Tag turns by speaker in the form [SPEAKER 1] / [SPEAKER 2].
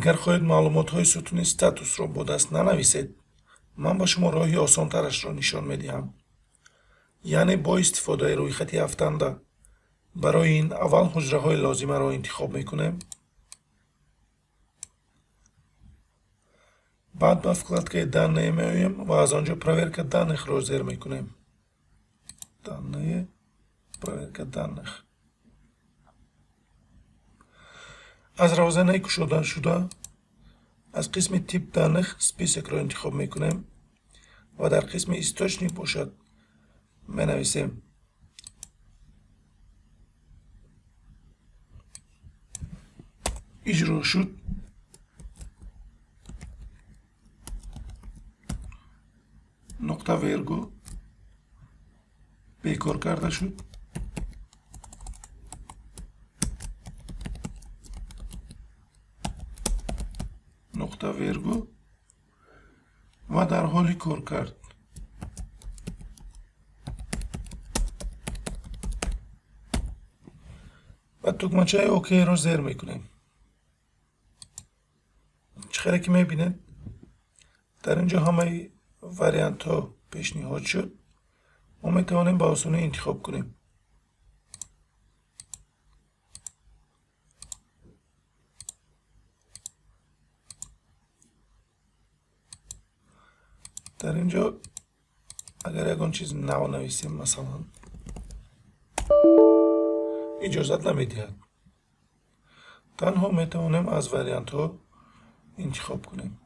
[SPEAKER 1] اگر خواهید معلومات های ستون استاتوس را با دست ننویسید، من با شما راهی آسان ترش را نشان میدهم. یعنی با استفاده روی خط هفتنده برای این اول حجره های لازمه را انتخاب میکنیم. بعد به вкладкаи данные میایم و از آنجا проверка данных را زیر میکنیم. данные проверка данных. از روزنه کشوده شده از قسم تیپ данных список را انتخاب میکنیم و در قسم источник باشد می نویسیم اجرا شد نقطه ویرگول بیکار کرده شد نقطه ویرگول و در حال کار کرد. و تکمچه اوکی را زیر میکنیم. چخیره که میبینید در اینجا همه وریانت ها پیشنهاد شد. ما میتوانیم با آسانی انتخاب کنیم. در اینجا اگر یکان چیز نو نویسیم مثلا اجازت نمیدهد. تنها میتوانیم از وریانت ها انتخاب کنیم.